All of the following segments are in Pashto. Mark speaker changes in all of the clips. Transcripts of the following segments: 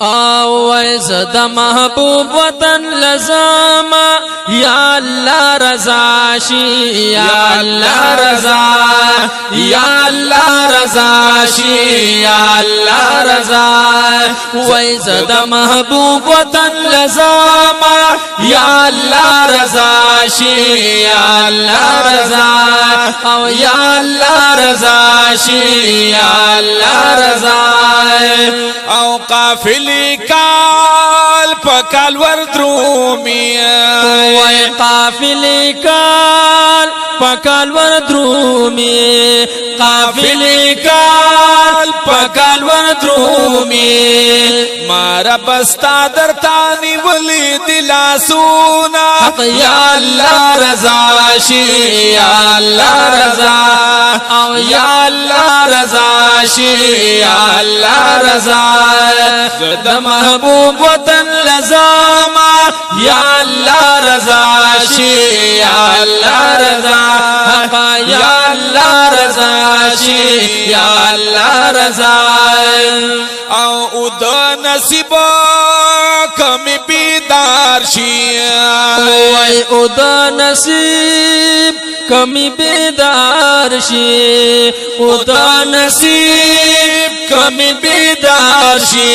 Speaker 1: او زد محبوب وطن لزما یا اللہ رضا شی یا اللہ رضا یا اللہ رضا شی یا اللہ رضا وای زد محبوب وطن لزما یا اللہ رضا شی یا اللہ رضا او یا اللہ رضا شی یا اللہ رضا
Speaker 2: او قافلی کال پکال وردرومی
Speaker 1: وای قافلی کال پکال وردرومی قافلی کال پکال وردرومی
Speaker 2: مارا بستا در تانی ولی دلاسونا
Speaker 1: یا اللہ رضا شی یا اللہ رضا او یا اللہ رضا شی یا اللہ رضا زد محبوب وطن لزاما یا اللہ رضا شی یا اللہ رضا یا اللہ رضا شی یا اللہ رضا
Speaker 2: او اد نصیب کمی بیدار شی
Speaker 1: وای اد نصیب کمی بیدار شی اد نصیب کمی بیدار شی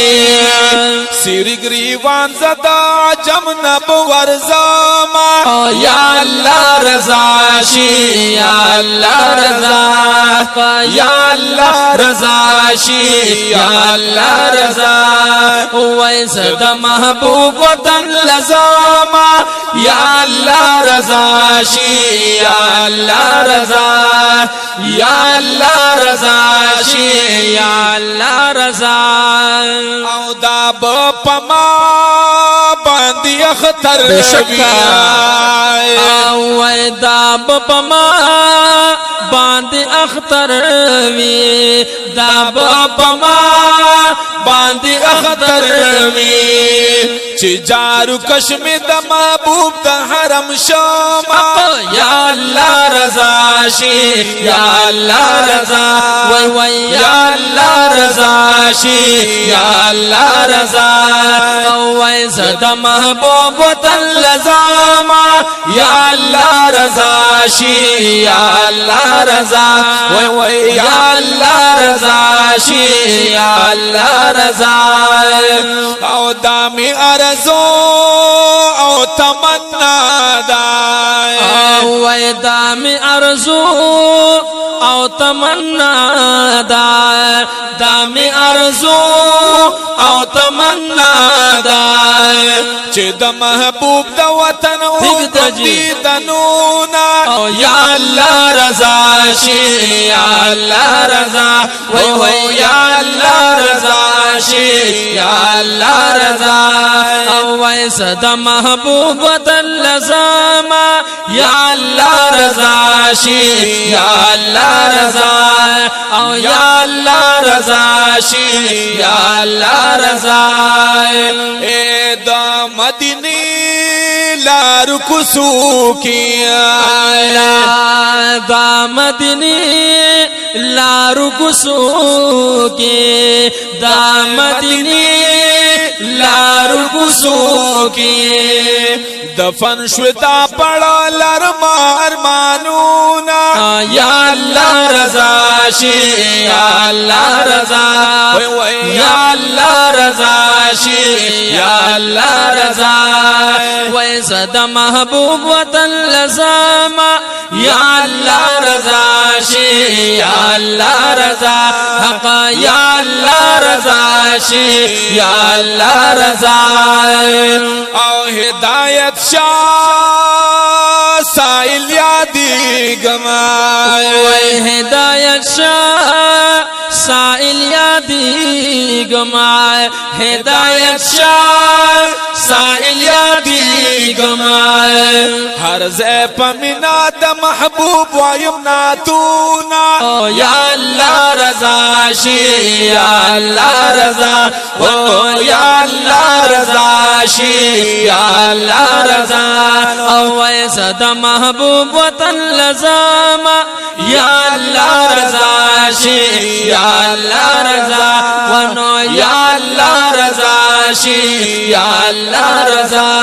Speaker 2: سیری گریوان زدا جم نبور زما
Speaker 1: یا اللہ رضا شی یا اللہ رضا یا اللہ رضا شی یا اللہ رضا وای زد محبوب وطن لزاما یا اللہ رضا شی یا اللہ رضا یا اللہ رضا شی یا اللہ رضا
Speaker 2: او دا بپما باندی اختر
Speaker 1: وای دا بپما باندی اختر وی دا بپما باندی اختر وی
Speaker 2: چی جارو کشم دا محبوب دا حرم شما
Speaker 1: یا اللہ رضا شی یا اللہ رضا وای وای یا اللہ رضا شی یا اللہ رضا وای زد محبوب وطن لزاما یا اللہ رضا شی یا اللہ رضا وای وای یا اللہ رضا شی یا اللہ رضا
Speaker 2: او دامی ارزو او تمنا دای
Speaker 1: وای دامی ارزو او تمنا دای دامی ارزو او تمنا دای
Speaker 2: چه دا محبوب دا وطن او دی دنونا
Speaker 1: یا اللہ رضا شی یا اللہ رضا وای وای یا اللہ رضا شی یا اللہ رضا وای زد محبوب وطن لزاما یا اللہ رضا شی یا اللہ رضا او یا اللہ رضا شی یا اللہ رضا
Speaker 2: اے دا مدینی لارو کسو کیا
Speaker 1: دا مدینی لارو کسو کی دا مدینی لارو کسو کی
Speaker 2: دفن شوتا پڑا لرمار مانونا
Speaker 1: یا اللہ رضا شی یا اللہ رضا یا اللہ رضا شی یا اللہ رضا وای زد محبوب وطن لزاما یا اللہ رضا شی یا اللہ رضا حق یا اللہ رضا شی یا اللہ رضا
Speaker 2: او ہدایت شاہ سائل یادی گمائے
Speaker 1: ہدایت شاہ سائل یادی گمائے ہدایت شاہ سائل یادی گمائے
Speaker 2: ہر زی پمنا دا محبوب وایمنا تونا
Speaker 1: یا اللہ رضا شی یا اللہ رضا یا اللہ رضا شی یا اللہ رضا او زد محبوب وطن لزاما یا اللہ رضا شی یا اللہ رضا ونو یا اللہ رضا شي یا الله رضا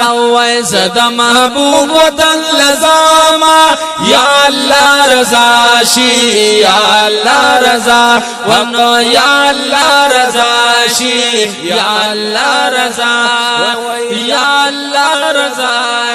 Speaker 1: او زد محبوب وطن لزاما یا الله رضا شي یا الله رضا ونو یا الله رضا شي یا الله رضا یا الله رضا